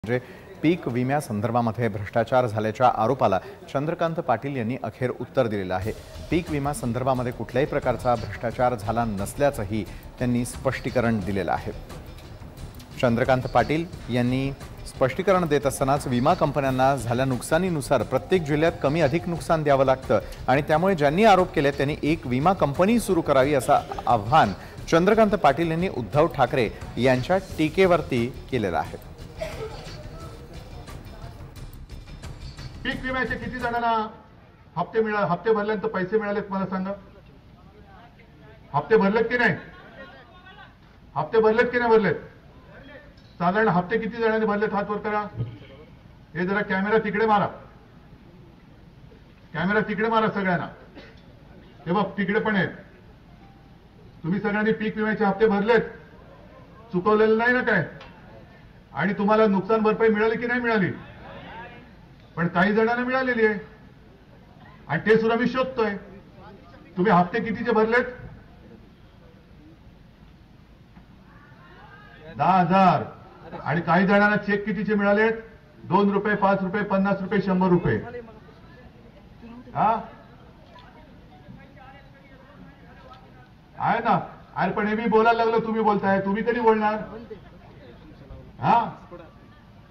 म्हणजे पीक विम्यासंदर्भामध्ये भ्रष्टाचार झाल्याच्या आरोपाला चंद्रकांत पाटील यांनी अखेर उत्तर दिलेलं आहे। पीक विमा संदर्भामध्ये कुठल्याही प्रकारचा भ्रष्टाचार झाला नसल्याचंही त्यांनी स्पष्टीकरण दिलेलं आहे। चंद्रकांत पाटील यांनी स्पष्टीकरण देत असतानाच विमा कंपन्यांना झाल्या नुकसानीनुसार प्रत्येक जिल्ह्यात कमी अधिक नुकसान द्यावं लागतं आणि त्यामुळे ज्यांनी आरोप केले त्यांनी एक विमा कंपनी सुरू करावी असं आव्हान चंद्रकांत पाटील यांनी उद्धव ठाकरे यांच्या टीकेवरती केलेलं आहे। पीक विम्याचे किती जणांना हप्ते भरल्यानंतर पैसे मिळालेत मला सांगा। हप्ते भरलेत की नाही? हप्ते भरलेत की नाही भरलेत? साधारण हप्ते किती जणांनी भरलेत हात वर करा। हे जरा कॅमेरा तिकडे मारा, कॅमेरा तिकडे मारा सगळ्यांना। हे बघ तिकडे पण आहेत। तुम्ही सगळ्यांनी पीक विम्याचे हप्ते भरलेत, चुकवलेलं नाही ना काय? आणि तुम्हाला नुकसान भरपाई मिळाली की नाही मिळाली? पण काही जणांना मिळालेली आहे आणि ते सुद्धा मी शोधतोय। तुम्ही हप्ते कितीचे भरलेत? 10,000। आणि काही जणांना चेक कितीचे मिळालेत? 2 रुपये, 5 रुपये, 50 रुपये, 100 रुपये। हा आहे ना? अरे पण हे मी बोलायला लागलो, तुम्ही बोलताय, तुम्ही कधी बोलणार? हा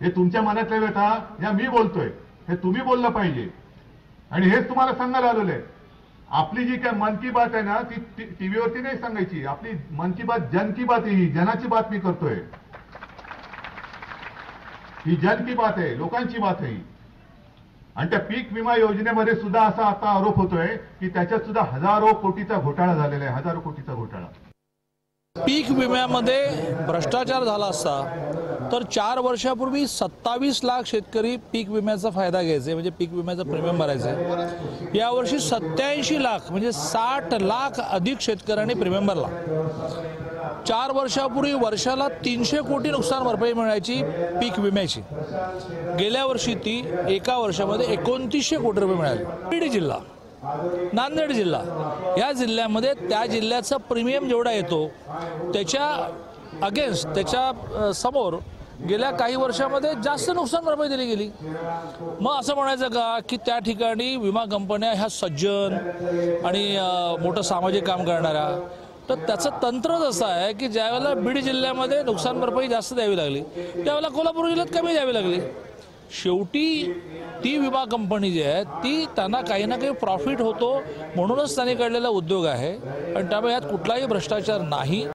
हे तुमच्या मनातल्या व्यथा या मी बोलतोय, हे तुम्ही बोललं पाहिजे। आणि हेच तुम्हाला सांगायला आलेलं आहे। आपली जी काय मन की बात आहे ना, ती टीव्हीवरती नाही सांगायची। आपली मन की बात जन की बात आहे, ही जनाची बात मी करतोय। ही जन की बात आहे, लोकांची बात आहे। आणि त्या पीक विमा योजनेमध्ये सुद्धा असा आता आरोप होतोय की त्याच्यात सुद्धा हजारो कोटीचा घोटाळा झालेला आहे, हजारो कोटीचा घोटाळा। पीक विम्यामध्ये भ्रष्टाचार झाला असता तर 4 वर्षापूर्वी 27 लाख शेतकरी पीक विम्याचा फायदा घ्यायचे, म्हणजे पीक विम्याचा प्रीमियम भरायचे। यावर्षी 87 लाख म्हणजे 60 लाख अधिक शेतकऱ्यांनी प्रीमियम भरला। 4 वर्षापूर्वी वर्षाला 300 कोटी नुकसान भरपाई मिळायची पीक विम्याची, गेल्या वर्षी ती एका वर्षामध्ये 2900 कोटी रुपये मिळाले। बीड जिल्हा, नांदेड जिल्हा या जिल्ह्यामध्ये त्या जिल्ह्याचा प्रीमियम जेवढा येतो त्याच्या अगेन्स्ट, त्याच्या समोर गेल्या काही वर्षामध्ये जास्त नुकसान भरपाई दिली गेली। मग असं म्हणायचं का की त्या ठिकाणी विमा कंपन्या ह्या सज्जन आणि मोठं सामाजिक काम करणाऱ्या? तर त्याचं तंत्रच असं आहे की ज्यावेळेला बीड जिल्ह्यामध्ये नुकसान भरपाई जास्त द्यावी लागली त्यावेळेला कोल्हापूर जिल्ह्यात कमी द्यावी लागली। शेवटी ती विमा कंपनी जी आहे ती त्यांना काही ना काही प्रॉफिट होतो म्हणूनच त्यांनी काढलेला उद्योग आहे आणि त्यामुळे यात कुठलाही भ्रष्टाचार नाही।